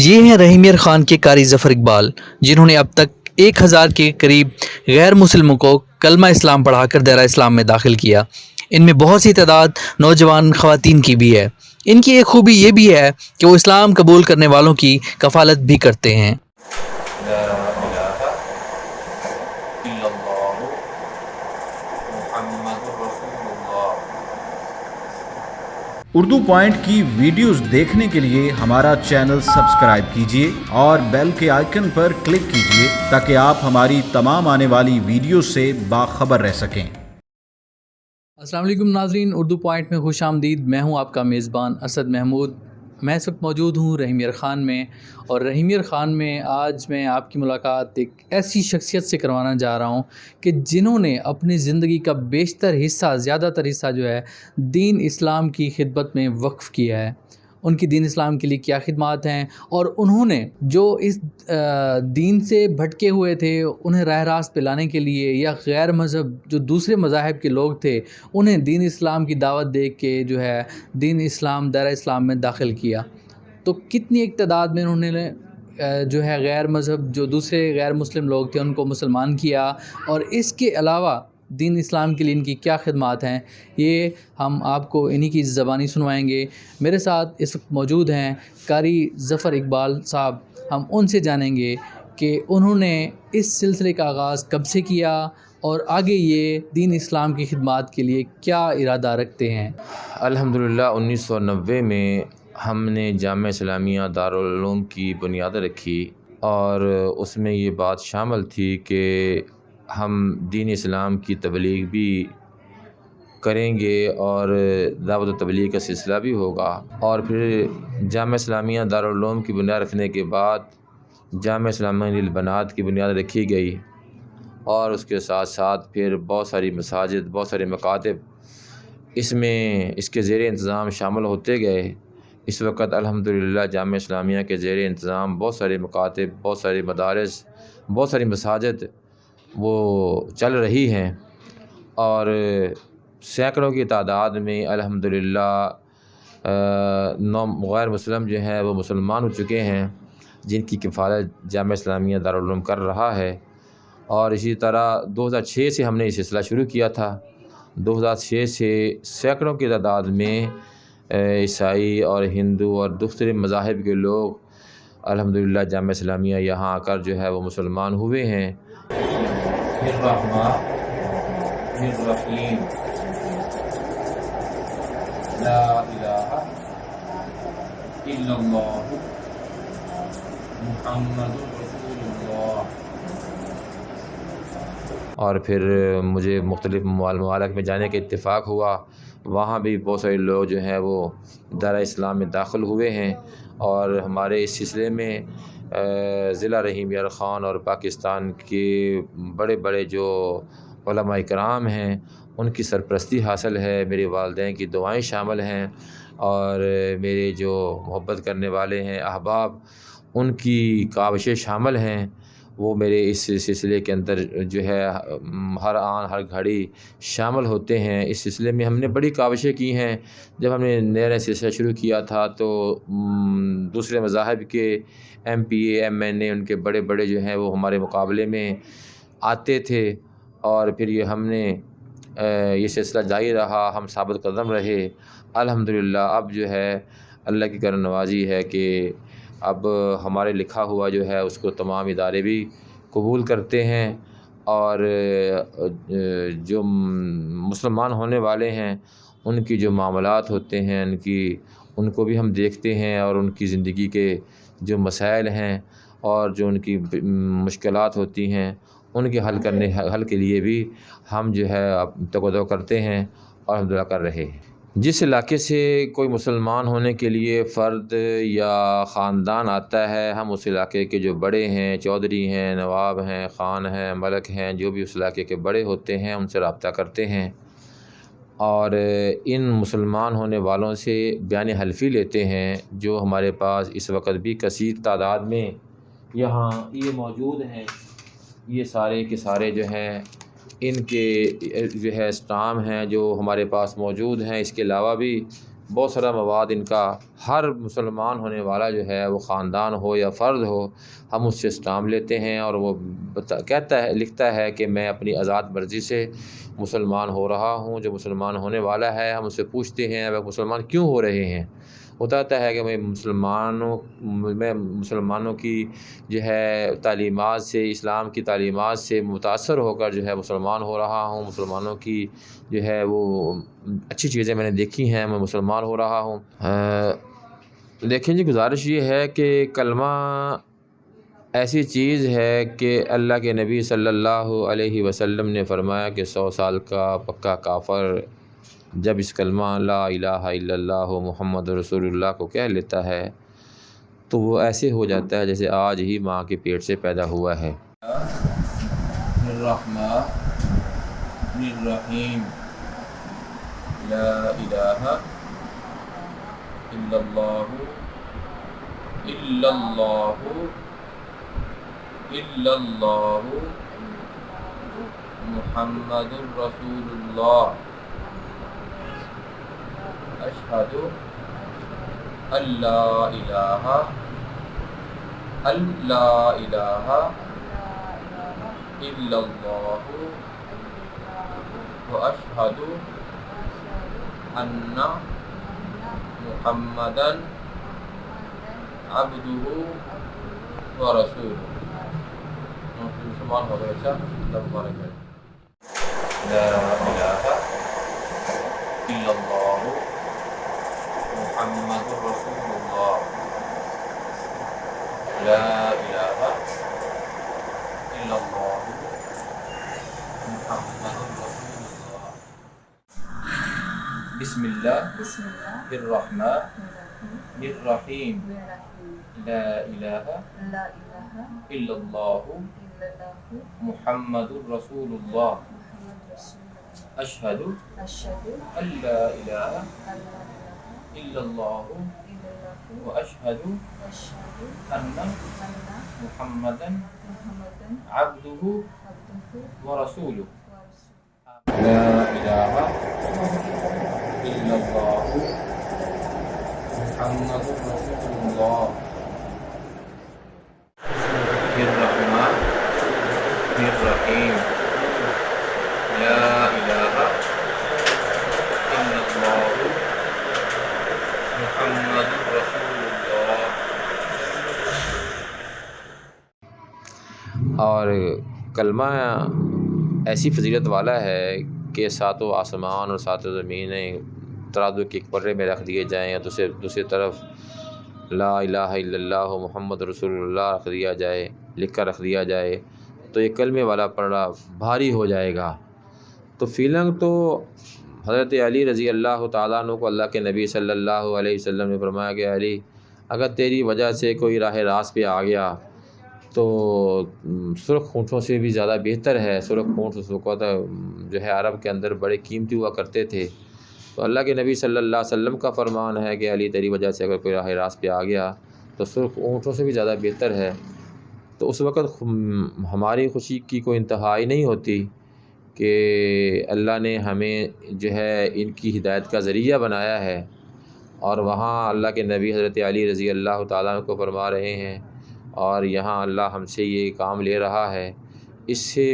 یہ ہیں رحیم خان کے قاری ظفر اقبال، جنہوں نے اب تک 1000 کے قریب غیر مسلموں کو کلمہ اسلام پڑھا کر دائرہ اسلام میں داخل کیا۔ ان میں بہت سی تعداد نوجوان خواتین کی بھی ہے۔ ان کی ایک خوبی یہ بھی ہے کہ وہ اسلام قبول کرنے والوں کی کفالت بھی کرتے ہیں۔ لا الہ الا اللہ محمد رسول اللہ۔ اردو پوائنٹ کی ویڈیوز دیکھنے کے لیے ہمارا چینل سبسکرائب کیجیے اور بیل کے آئیکن پر کلک کیجیے تاکہ آپ ہماری تمام آنے والی ویڈیوز سے باخبر رہ سکیں۔ السلام علیکم ناظرین، اردو پوائنٹ میں خوش آمدید۔ میں ہوں آپ کا میزبان اسد محمود۔ میں اس وقت موجود ہوں رحیم خان میں، اور رحیم خان میں آج میں آپ کی ملاقات ایک ایسی شخصیت سے کروانا جا رہا ہوں کہ جنہوں نے اپنی زندگی کا بیشتر حصہ، زیادہ تر حصہ جو ہے دین اسلام کی خدمت میں وقف کیا ہے۔ ان کی دین اسلام کے لیے کیا خدمات ہیں، اور انہوں نے جو اس دین سے بھٹکے ہوئے تھے انہیں راہ راست پہ لانے کے لیے، یا غیر مذہب جو دوسرے مذاہب کے لوگ تھے انہیں دین اسلام کی دعوت دے کے جو ہے دین اسلام، دائرہ اسلام میں داخل کیا، تو کتنی ایک تعداد میں انہوں نے جو ہے غیر مذہب جو دوسرے غیر مسلم لوگ تھے ان کو مسلمان کیا، اور اس کے علاوہ دین اسلام کے لیے ان کی کیا خدمات ہیں، یہ ہم آپ کو انہی کی زبانی سنوائیں گے۔ میرے ساتھ اس وقت موجود ہیں قاری ظفر اقبال صاحب۔ ہم ان سے جانیں گے کہ انہوں نے اس سلسلے کا آغاز کب سے کیا، اور آگے یہ دین اسلام کی خدمات کے لیے کیا ارادہ رکھتے ہیں۔ الحمدللہ 1990 میں ہم نے جامعہ اسلامیہ دارالعلوم کی بنیاد رکھی، اور اس میں یہ بات شامل تھی کہ ہم دین اسلام کی تبلیغ بھی کریں گے اور دعوت و تبلیغ کا سلسلہ بھی ہوگا۔ اور پھر جامعہ اسلامیہ دارالعلوم کی بنیاد رکھنے کے بعد جامعہ اسلامیہ للبنات کی بنیاد رکھی گئی، اور اس کے ساتھ ساتھ پھر بہت ساری مساجد، بہت سارے مکاتب اس کے زیر انتظام شامل ہوتے گئے۔ اس وقت الحمدللہ جامعہ اسلامیہ کے زیر انتظام بہت سارے مکاتب، بہت سارے مدارس، بہت ساری مساجد وہ چل رہی ہیں، اور سینکڑوں کی تعداد میں الحمدللہ غیر مسلم جو ہیں وہ مسلمان ہو چکے ہیں، جن کی کفالت جامعہ اسلامیہ دارالعلوم کر رہا ہے۔ اور اسی طرح 2006 سے ہم نے یہ سلسلہ شروع کیا تھا۔ 2006 سے سینکڑوں کی تعداد میں عیسائی اور ہندو اور دوسرے مذاہب کے لوگ الحمدللہ جامعہ اسلامیہ یہاں آ کر جو ہے وہ مسلمان ہوئے ہیں۔ الرحمن الرحیم، لا الہ الا اللہ محمد رسول اللہ۔ اور پھر مجھے مختلف ممالک میں جانے کا اتفاق ہوا، وہاں بھی بہت سارے لوگ جو ہیں وہ دائرہ اسلام میں داخل ہوئے ہیں، اور ہمارے اس سلسلے میں ضلع رحیم خان اور پاکستان کے بڑے بڑے جو علماء کرام ہیں ان کی سرپرستی حاصل ہے، میرے والدین کی دعائیں شامل ہیں، اور میرے جو محبت کرنے والے ہیں احباب ان کی کاوشیں شامل ہیں۔ وہ میرے اس سلسلے کے اندر جو ہے ہر آن ہر گھڑی شامل ہوتے ہیں۔ اس سلسلے میں ہم نے بڑی کاوشیں کی ہیں۔ جب ہم نے نیا سلسلہ شروع کیا تھا تو دوسرے مذاہب کے MPA MNA ان کے بڑے بڑے جو ہیں وہ ہمارے مقابلے میں آتے تھے، اور پھر یہ ہم نے یہ سلسلہ جاری رہا، ہم ثابت قدم رہے۔ الحمدللہ اب جو ہے اللہ کی کرم نوازی ہے کہ اب ہمارے لکھا ہوا جو ہے اس کو تمام ادارے بھی قبول کرتے ہیں، اور جو مسلمان ہونے والے ہیں ان کی جو معاملات ہوتے ہیں ان کو بھی ہم دیکھتے ہیں، اور ان کی زندگی کے جو مسائل ہیں اور جو ان کی مشکلات ہوتی ہیں ان کے حل کے لیے بھی ہم جو ہے تقاضا کرتے ہیں، اور الحمدللہ کر رہے ہیں۔ جس علاقے سے کوئی مسلمان ہونے کے لیے فرد یا خاندان آتا ہے، ہم اس علاقے کے جو بڑے ہیں، چودھری ہیں، نواب ہیں، خان ہیں، ملک ہیں، جو بھی اس علاقے کے بڑے ہوتے ہیں ان سے رابطہ کرتے ہیں، اور ان مسلمان ہونے والوں سے بیان حلفی لیتے ہیں، جو ہمارے پاس اس وقت بھی کثیر تعداد میں یہاں یہ موجود ہیں۔ یہ سارے کے سارے جو ہیں ان کے جو ہے اسٹام ہیں جو ہمارے پاس موجود ہیں۔ اس کے علاوہ بھی بہت سارا مواد ان کا ہر مسلمان ہونے والا جو ہے وہ خاندان ہو یا فرد ہو، ہم اس سے اسٹامپ لیتے ہیں اور وہ لکھتا ہے کہ میں اپنی آزاد مرضی سے مسلمان ہو رہا ہوں۔ جو مسلمان ہونے والا ہے ہم اس سے پوچھتے ہیں وہ مسلمان کیوں ہو رہے ہیں، بتاتا ہے کہ میں مسلمانوں کی جو ہے تعلیمات سے، اسلام کی تعلیمات سے متاثر ہو کر جو ہے مسلمان ہو رہا ہوں، مسلمانوں کی جو ہے وہ اچھی چیزیں میں نے دیکھی ہیں، میں مسلمان ہو رہا ہوں۔ دیکھیں جی، گزارش یہ ہے کہ کلمہ ایسی چیز ہے کہ اللہ کے نبی صلی اللہ علیہ وسلم نے فرمایا کہ 100 سال کا پکا کافر جب اس کلمہ لا الہ الا اللہ محمد رسول اللہ کو کہہ لیتا ہے تو وہ ایسے ہو جاتا ہے جیسے آج ہی ماں کے پیٹ سے پیدا ہوا ہے۔ الرحمن الرحیم لا الہ الا اللہ الا اللہ الا اللہ محمد رسول اللہ اشہد ان لا الہ الا اللہ واشہد ان محمدا عبدہ ورسولہ۔ مسلمان ہو گئے، اچھا اللہ مبارک ہے۔ لا الہ الا اللہ محمد رسول اللہ، لا الہ الا اللہ محمد رسول اللہ۔ بسم اللہ الرحمن الرحیم، لا الہ الا اللہ محمد رسول اللہ، اشہد ان لا الہ الا اللہ واشہد ان محمدا عبدہ ورسولہ۔ لا الہ الا اللہ محمد رسول اللہ۔ الرحمن الرحیم، لا الہ الا اللہ محمد رسول اللہ۔ اور کلمہ ایسی فضیلت والا ہے کہ ساتوں آسمان اور ساتوں زمینیں ترازو کے ایک پرے میں رکھ دیے جائیں یا دوسری طرف لا الہ الا اللہ محمد رسول اللہ رکھ دیا جائے، لکھ کر رکھ دیا جائے تو یہ کلمے والا پڑھنا بھاری ہو جائے گا۔ تو فیلنگ تو حضرت علی رضی اللہ تعالیٰ عنہ کو اللہ کے نبی صلی اللہ علیہ وسلم نے فرمایا کہ علی، اگر تیری وجہ سے کوئی راہ راست پہ آ گیا تو سرخ اونٹوں سے بھی زیادہ بہتر ہے۔ سرخ اونٹ اس وقت جو ہے عرب کے اندر بڑے قیمتی ہوا کرتے تھے، تو اللہ کے نبی صلی اللہ علیہ وسلم کا فرمان ہے کہ علی تیری وجہ سے اگر کوئی راہ راست پہ آ گیا تو سرخ اونٹوں سے بھی زیادہ بہتر ہے۔ تو اس وقت ہماری خوشی کی کوئی انتہا ہی نہیں ہوتی کہ اللہ نے ہمیں جو ہے ان کی ہدایت کا ذریعہ بنایا ہے، اور وہاں اللہ کے نبی حضرت علی رضی اللہ تعالیٰ عنہ کو فرما رہے ہیں، اور یہاں اللہ ہم سے یہ کام لے رہا ہے۔ اس سے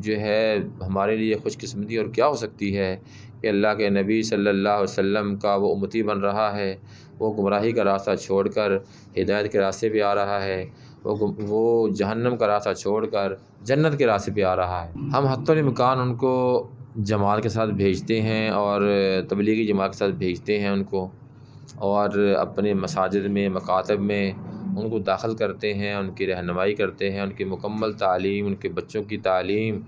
جو ہے ہمارے لیے خوش قسمتی اور کیا ہو سکتی ہے کہ اللہ کے نبی صلی اللہ علیہ وسلم کا وہ امتی بن رہا ہے، وہ گمراہی کا راستہ چھوڑ کر ہدایت کے راستے پہ آ رہا ہے، وہ جہنم کا راستہ چھوڑ کر جنت کے راستے پہ آ رہا ہے۔ ہم حتی الامکان ان کو جماعت کے ساتھ بھیجتے ہیں اور تبلیغی جماعت کے ساتھ بھیجتے ہیں ان کو، اور اپنے مساجد میں، مکاتب میں ان کو داخل کرتے ہیں، ان کی رہنمائی کرتے ہیں، ان کی مکمل تعلیم، ان کے بچوں کی تعلیم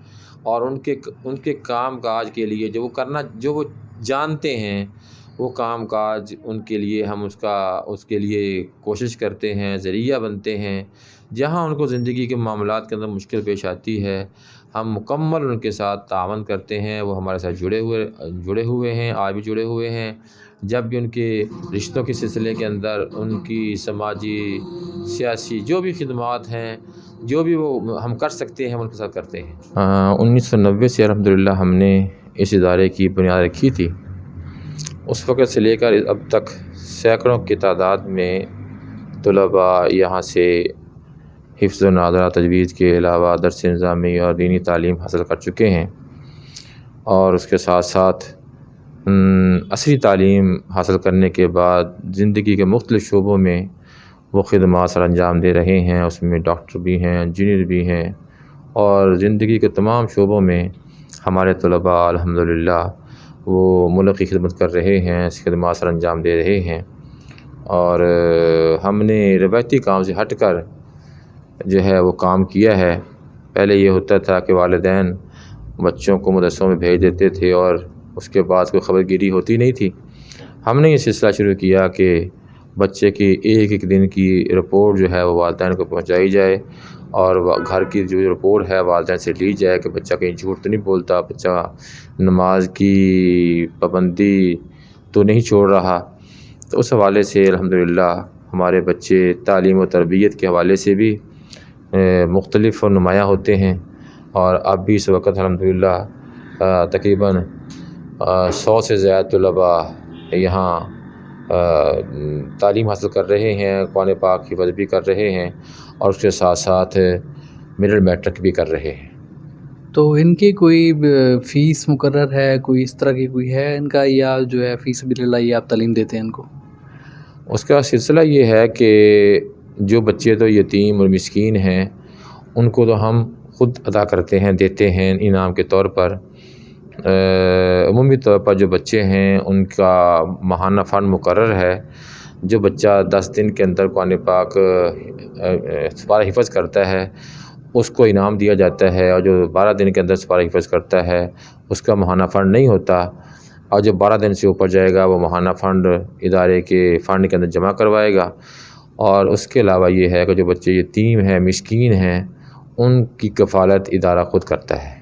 اور ان کے کام کاج کے لیے جو وہ جانتے ہیں وہ کام کاج ان کے لیے ہم اس کے لیے کوشش کرتے ہیں، ذریعہ بنتے ہیں۔ جہاں ان کو زندگی کے معاملات کے اندر مشکل پیش آتی ہے ہم مکمل ان کے ساتھ تعاون کرتے ہیں۔ وہ ہمارے ساتھ جڑے ہوئے ہیں، آج بھی جڑے ہوئے ہیں۔ جب بھی ان کے رشتوں کے سلسلے کے اندر ان کی سماجی، سیاسی جو بھی خدمات ہیں، جو بھی وہ ہم کر سکتے ہیں ہم ان کے ساتھ کرتے ہیں۔ 1990 سے الحمدللہ ہم نے اس ادارے کی بنیاد رکھی تھی۔ اس وقت سے لے کر اب تک سینکڑوں کی تعداد میں طلباء یہاں سے حفظ و نظارہ تجوید کے علاوہ درس نظامی اور دینی تعلیم حاصل کر چکے ہیں، اور اس کے ساتھ ساتھ عصری تعلیم حاصل کرنے کے بعد زندگی کے مختلف شعبوں میں وہ خدمات سر انجام دے رہے ہیں۔ اس میں ڈاکٹر بھی ہیں، انجینئر بھی ہیں، اور زندگی کے تمام شعبوں میں ہمارے طلباء الحمدللہ وہ ملک کی خدمت کر رہے ہیں، خدمات سر انجام دے رہے ہیں۔ اور ہم نے روایتی کام سے ہٹ کر جو ہے وہ کام کیا ہے۔ پہلے یہ ہوتا تھا کہ والدین بچوں کو مدرسوں میں بھیج دیتے تھے اور اس کے بعد کوئی خبر گیری ہوتی نہیں تھی۔ ہم نے یہ سلسلہ شروع کیا کہ بچے کی ایک ایک دن کی رپورٹ جو ہے وہ والدین کو پہنچائی جائے، اور گھر کی جو رپورٹ ہے والدین سے لی جائے کہ بچہ کہیں جھوٹ تو نہیں بولتا، بچہ نماز کی پابندی تو نہیں چھوڑ رہا۔ تو اس حوالے سے الحمدللہ ہمارے بچے تعلیم و تربیت کے حوالے سے بھی مختلف اور نمایاں ہوتے ہیں، اور اب بھی اس وقت الحمدللہ تقریباً 100 سے زیادہ طلباء یہاں تعلیم حاصل کر رہے ہیں، قرآن پاک کی حفظ بھی کر رہے ہیں، اور اس کے ساتھ ساتھ مڈل میٹرک بھی کر رہے ہیں۔ تو ان کی کوئی فیس مقرر ہے، کوئی اس طرح کی کوئی ہے ان کا، یا جو ہے فی سبیل اللہ یہ آپ تعلیم دیتے ہیں ان کو؟ اس کا سلسلہ یہ ہے کہ جو بچے تو یتیم اور مسکین ہیں ان کو تو ہم خود ادا کرتے ہیں، دیتے ہیں انعام کے طور پر۔ عمومی طور پر جو بچے ہیں ان کا ماہانہ فنڈ مقرر ہے۔ جو بچہ 10 دن کے اندر قرآن پاک سپارہ حفظ کرتا ہے اس کو انعام دیا جاتا ہے، اور جو 12 دن کے اندر سپارہ حفظ کرتا ہے اس کا ماہانہ فنڈ نہیں ہوتا، اور جو 12 دن سے اوپر جائے گا وہ ماہانہ فنڈ ادارے کے فنڈ کے اندر جمع کروائے گا۔ اور اس کے علاوہ یہ ہے کہ جو بچے یتیم ہیں، مسکین ہیں، ان کی کفالت ادارہ خود کرتا ہے۔